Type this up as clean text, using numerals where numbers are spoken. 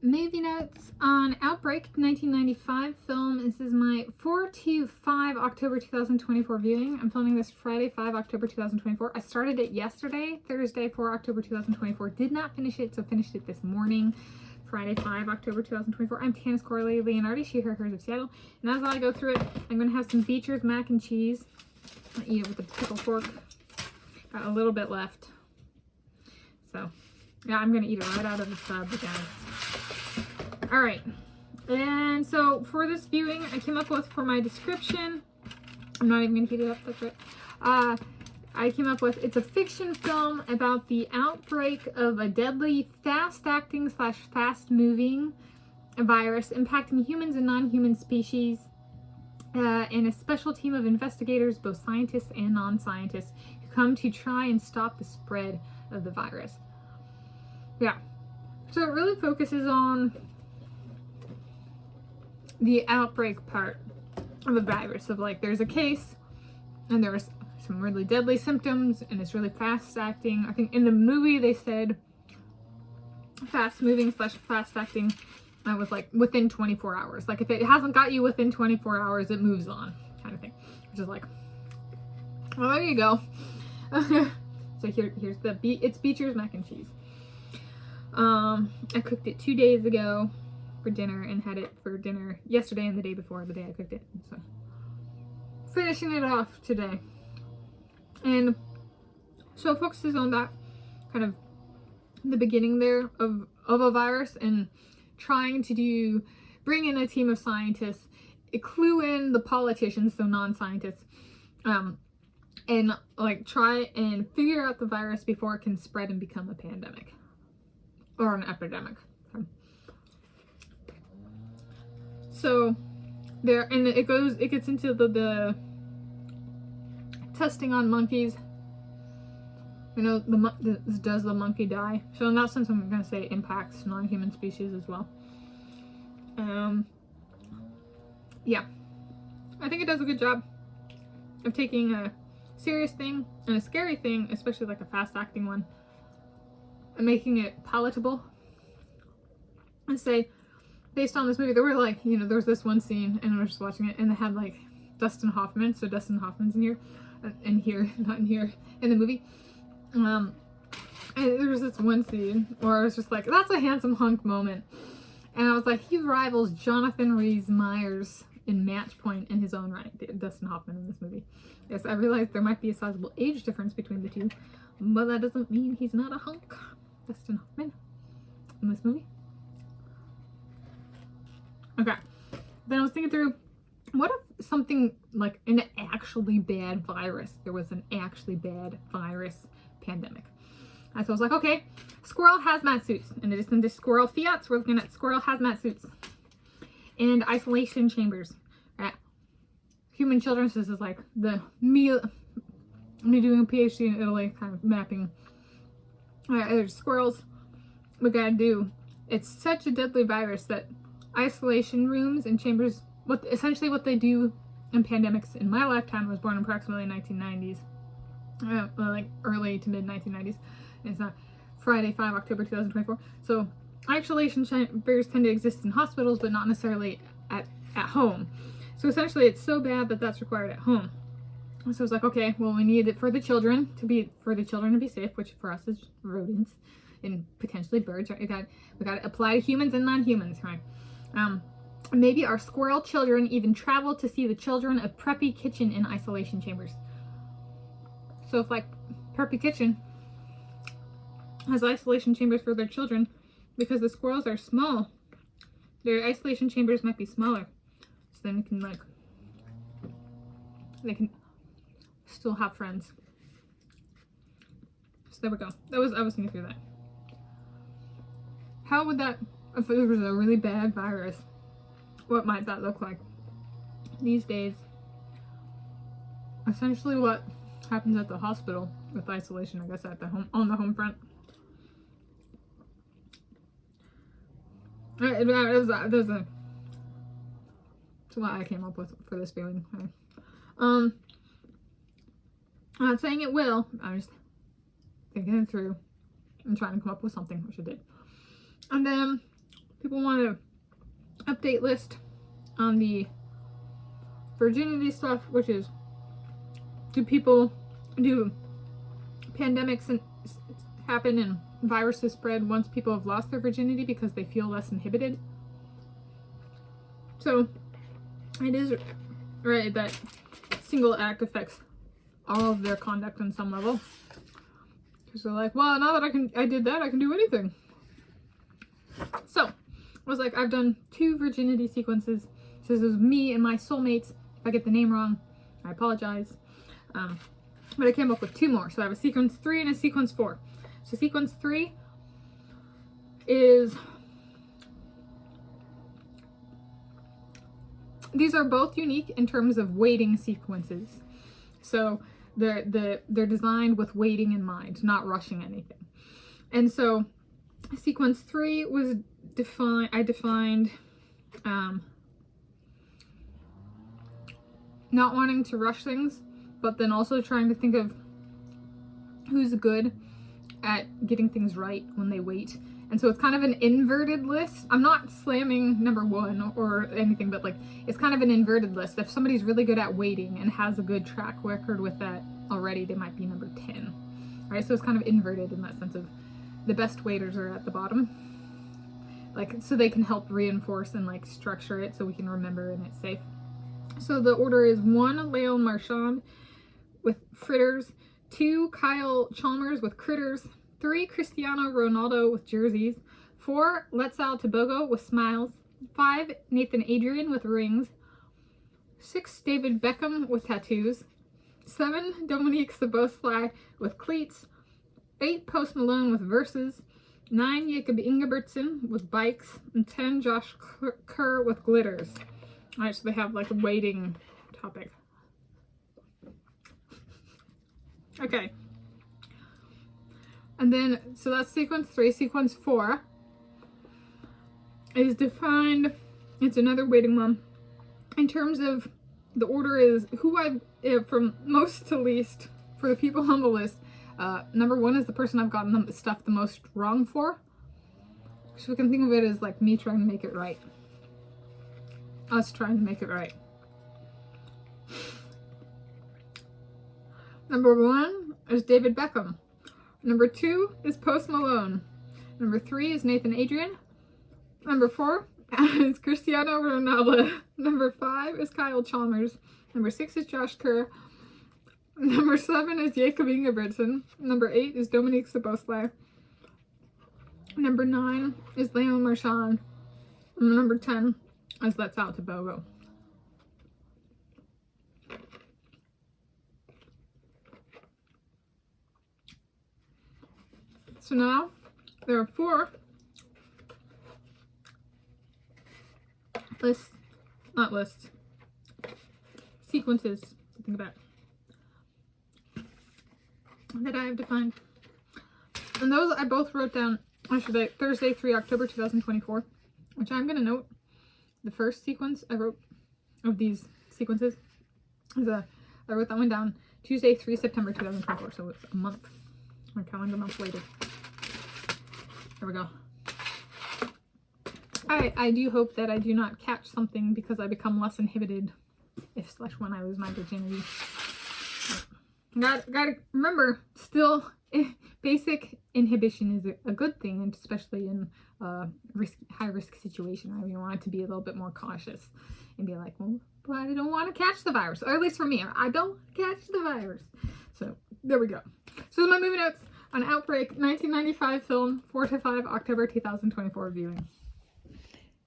movie notes on Outbreak, 1995 film. This is my 4 to 5 October 2024 viewing. I'm filming this Friday, 5 October 2024. I started it yesterday, Thursday, 4 October 2024. Did not finish it, so finished it this morning, Friday, 5 October 2024. I'm Tanis Coralee Leonhardi, she, her, hers of Seattle. And as I go through it, I'm going to have some Beecher's mac and cheese. I'll eat it with a pickle fork. Got a little bit left. So, yeah, I'm going to eat it right out of the tub, guys. Alright, and so for this viewing, I came up with, for my description, I'm not even going to heat it up, that's right. I came up with, it's a fiction film about the outbreak of a deadly fast-acting / fast-moving virus impacting humans and non-human species, and a special team of investigators, both scientists and non-scientists, who come to try and stop the spread of the virus. Yeah, so it really focuses on the outbreak part of the virus, of like, there's a case and there's some really deadly symptoms and it's really fast acting. I think in the movie they said fast moving / fast acting was like within 24 hours. Like if it hasn't got you within 24 hours, it moves on, kind of thing. Which is like, well, there you go. So here's it's Beecher's mac and cheese. I cooked it 2 days ago for dinner and had it for dinner yesterday and the day before the day I cooked it. So finishing it off today. And so it focuses on that kind of the beginning there of a virus and trying to bring in a team of scientists, clue in the politicians, so non-scientists, and like try and figure out the virus before it can spread and become a pandemic or an epidemic. So there, and it gets into the testing on monkeys. You know, does the monkey die? So in that sense, I'm gonna say it impacts non-human species as well. Yeah, I think it does a good job of taking a serious thing and a scary thing, especially like a fast-acting one, and making it palatable. And say, based on this movie, there were like, you know, there was this one scene, and I was just watching it, and they had like Dustin Hoffman, so Dustin Hoffman's in here, not in here, in the movie. And there was this one scene where I was just like, that's a handsome hunk moment. And I was like, he rivals Jonathan Rhys-Meyers in match point in his own right, Dustin Hoffman in this movie. Yes, I realized there might be a sizable age difference between the two, but that doesn't mean he's not a hunk, Dustin Hoffman, in this movie. Okay, then I was thinking through, what if something like an actually bad virus, there was an actually bad virus pandemic? And so I was like, okay, squirrel hazmat suits. In addition to squirrel fiats, we're looking at squirrel hazmat suits and isolation chambers. Right? Human children, so this is like the meal. I'm doing a PhD in Italy, kind of mapping. All right, there's squirrels. We gotta do. It's such a deadly virus that isolation rooms and chambers, essentially what they do in pandemics in my lifetime. I was born in approximately 1990s, like early to mid 1990s. And it's not Friday, 5 October 2024. So isolation chambers tend to exist in hospitals, but not necessarily at home. So essentially, it's so bad that that's required at home. So it's like, okay, well, we need it for the children to be safe, which for us is rodents and potentially birds. Right? We got to apply to humans and non-humans, right? Maybe our squirrel children even travel to see the children of Preppy Kitchen in isolation chambers. So if like Preppy Kitchen has isolation chambers for their children, because the squirrels are small, their isolation chambers might be smaller. So then they can still have friends. So there we go. I was thinking through that. How would that, if it was a really bad virus, what might that look like these days? Essentially what happens at the hospital with isolation, I guess, on the home front. That's what I came up with for this viewing. I'm not saying it will, I'm just thinking it through and trying to come up with something, which I did. And then people want to update list on the virginity stuff, which is, do pandemics happen and viruses spread once people have lost their virginity because they feel less inhibited? So it is right that single act affects all of their conduct on some level. Because they're like, well, now that I did that, I can do anything. So I was like, I've done 2 virginity sequences. So this is me and my soulmates. If I get the name wrong, I apologize. But I came up with 2 more. So I have a sequence 3 and a sequence 4. So sequence 3 is, these are both unique in terms of waiting sequences. So they're designed with waiting in mind, not rushing anything. And so sequence 3 was I defined not wanting to rush things, but then also trying to think of who's good at getting things right when they wait. And so it's kind of an inverted list. I'm not slamming number 1 or anything, but like, it's kind of an inverted list. If somebody's really good at waiting and has a good track record with that already, they might be number 10. All right, so it's kind of inverted in that sense of the best waiters are at the bottom. Like, so they can help reinforce and like structure it so we can remember and it's safe. So the order is 1, Leon Marchand with fritters, 2, Kyle Chalmers with critters, 3, Cristiano Ronaldo with jerseys, 4, Let's Al Tobogo with smiles, 5, Nathan Adrian with rings, 6, David Beckham with tattoos, 7, Dominique Szoboszlai with cleats, 8, Post Malone with verses, 9, Jacob Ingebrigtsen with bikes, and 10, Josh Kerr with glitters. All right, so they have like a waiting topic. Okay. And then, so that's sequence 3. Sequence 4 is defined, it's another waiting one. In terms of, the order is who I've, from most to least, for the people on the list. Number 1 is the person I've gotten the stuff the most wrong for. So we can think of it as like me trying to make it right. Us trying to make it right. Number 1 is David Beckham. Number 2 is Post Malone. Number 3 is Nathan Adrian. Number 4 is Cristiano Ronaldo. Number 5 is Kyle Chalmers. Number 6 is Josh Kerr. Number 7 is Jacob Ingebrigtsen. Number 8 is Dominique Szoboszlai. Number 9 is Leon Marchand. And number 10 is Let's Al Tobogo. So now there are 4 sequences to think about that I have defined. And those I both wrote down yesterday, Thursday, 3 October 2024, which I'm going to note. The first sequence I wrote of these sequences is I wrote that one down Tuesday, 3 September 2024, so it's a month, my calendar month later. There we go. I do hope that I do not catch something because I become less inhibited if/when I lose my virginity. Gotta remember, still, basic inhibition is a good thing, and especially in a high-risk situation. We want to be a little bit more cautious and be like, well, but I don't want to catch the virus. Or at least for me, I don't catch the virus. So, there we go. So, those are my movie notes on Outbreak, 1995 film, 4 to 5 October 2024 viewing.